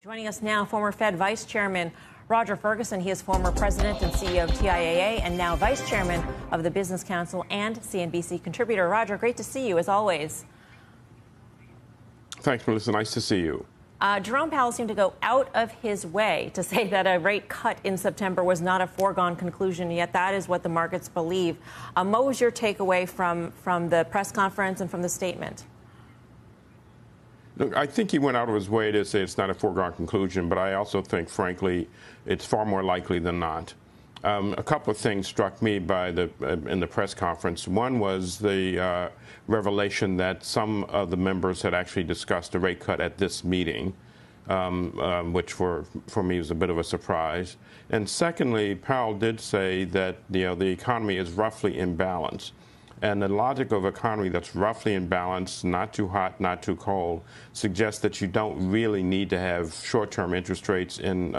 Joining us now, former Fed Vice Chairman Roger Ferguson. He is former president and CEO of TIAA and now vice chairman of the Business Council and CNBC contributor. Roger, great to see you as always. Thanks, Melissa. Nice to see you. Jerome Powell seemed to go out of his way to say that a rate cut in September was not a foregone conclusion, yet that is what the markets believe. What was your takeaway from the press conference and from the statement? Look, I think he went out of his way to say it's not a foregone conclusion, but I also think, frankly, it's far more likely than not. A couple of things struck me in the press conference. One was the revelation that some of the members had actually discussed a rate cut at this meeting, which for me was a bit of a surprise. And secondly, Powell did say that the economy is roughly in balance. And the logic of an economy that's roughly in balance, not too hot, not too cold, suggests that you don't really need to have short-term interest rates in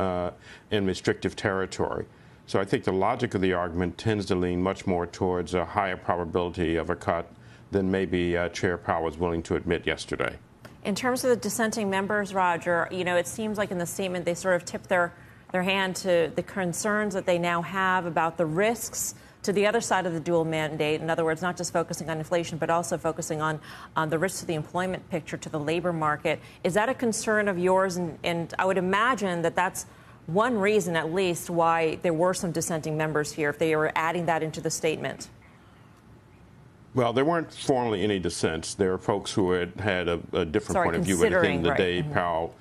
restrictive territory. So I think the logic of the argument tends to lean much more towards a higher probability of a cut than maybe Chair Powell was willing to admit yesterday. In terms of the dissenting members, Roger, it seems like in the statement they sort of tipped their hand to the concerns that they now have about the risks to the other side of the dual mandate. In other words, not just focusing on inflation, but also focusing on the risks to the employment picture, to the labor market. Is that a concern of yours? And I would imagine that that's one reason, at least, why there were some dissenting members here, if they were adding that into the statement. Well, there weren't formally any dissents. There are folks who had a different point of view. But at the end of the day, Powell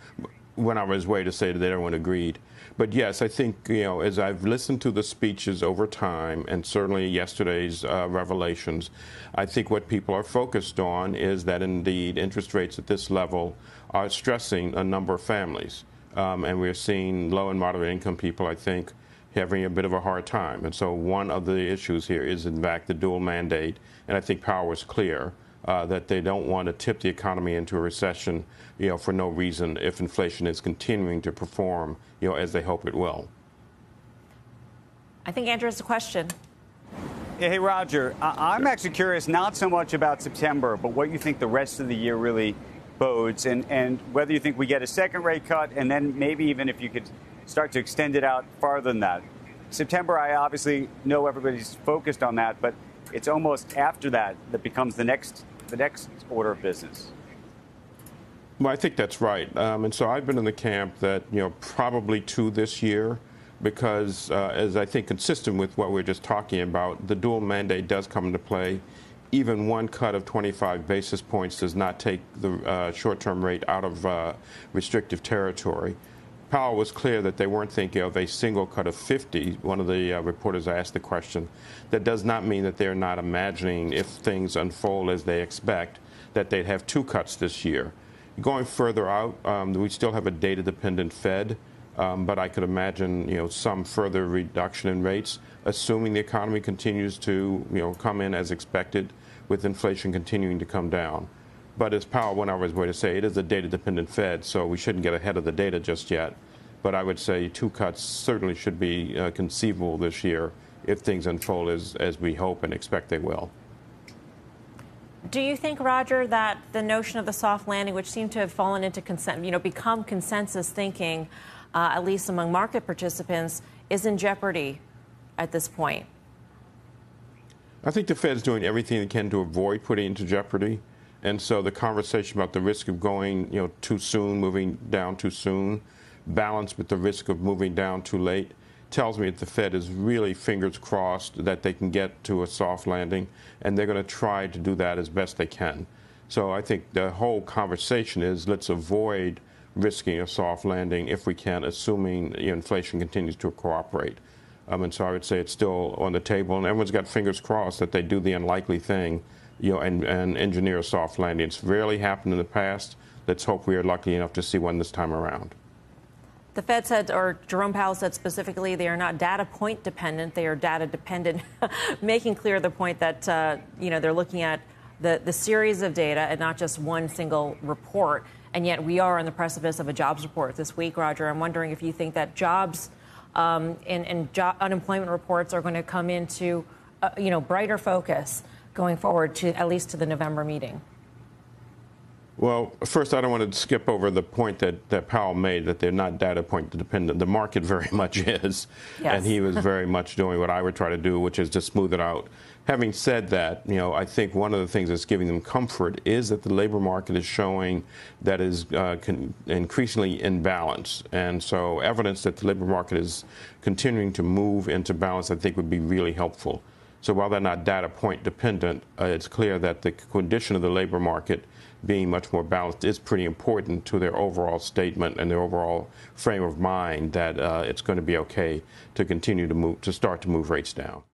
went out of his way to say that everyone agreed. But yes, I think, as I've listened to the speeches over time, and certainly yesterday's revelations, I think what people are focused on is that indeed interest rates at this level are stressing a number of families. And we're seeing low and moderate income people, I think, having a bit of a hard time. And so one of the issues here is, in fact, the dual mandate. And I think Powell was clear that they don't want to tip the economy into a recession, for no reason if inflation is continuing to perform, as they hope it will. I think Andrew has a question. Hey, Roger, I'm actually curious not so much about September, but what you think the rest of the year really bodes, and whether you think we get a second rate cut, and then maybe even if you could start to extend it out farther than that. September, I obviously know everybody's focused on that, but it's almost after that becomes the next order of business. Well, I think that's right. And so I've been in the camp that, probably two this year, because as I think consistent with what we're just talking about, the dual mandate does come into play. Even one cut of 25 basis points does not take the short-term rate out of restrictive territory. Powell was clear that they weren't thinking of a single cut of 50. One of the reporters asked the question. That does not mean that they're not imagining, if things unfold as they expect, that they'd have two cuts this year. Going further out, we still have a data-dependent Fed, but I could imagine, some further reduction in rates, assuming the economy continues to, come in as expected, with inflation continuing to come down. But as Powell went out of his way to say, it is a data-dependent Fed, so we shouldn't get ahead of the data just yet. But I would say two cuts certainly should be conceivable this year if things unfold as we hope and expect they will. Do you think, Roger, that the notion of the soft landing, which seemed to have fallen into become consensus thinking, at least among market participants, is in jeopardy at this point? I think the Fed's doing everything it can to avoid putting it into jeopardy. And so the conversation about the risk of going, too soon, moving down too soon, balanced with the risk of moving down too late, tells me that the Fed is really fingers crossed that they can get to a soft landing, and they're going to try to do that as best they can. So I think the whole conversation is let's avoid risking a soft landing if we can, assuming inflation continues to cooperate. And so I would say it's still on the table, and everyone's got fingers crossed that they do the unlikely thing, and engineer a soft landing. It's rarely happened in the past. Let's hope we are lucky enough to see one this time around. The Fed said, or Jerome Powell said specifically, they are not data point dependent. They are data dependent, making clear the point that, they're looking at the series of data and not just one single report. And yet we are on the precipice of a jobs report this week, Roger. I'm wondering if you think that jobs and unemployment reports are going to come into, brighter focus going forward to at least to the November meeting. Well, first, I don't want to skip over the point that Powell made, that they're not data point dependent. The market very much is. Yes. And he was very much doing what I would try to do, which is to smooth it out. Having said that, I think one of the things that's giving them comfort is that the labor market is showing that is increasingly in balance. And so evidence that the labor market is continuing to move into balance, I think, would be really helpful. So while they're not data point dependent, it's clear that the condition of the labor market being much more balanced is pretty important to their overall statement and their overall frame of mind that it's going to be okay to continue to start to move rates down.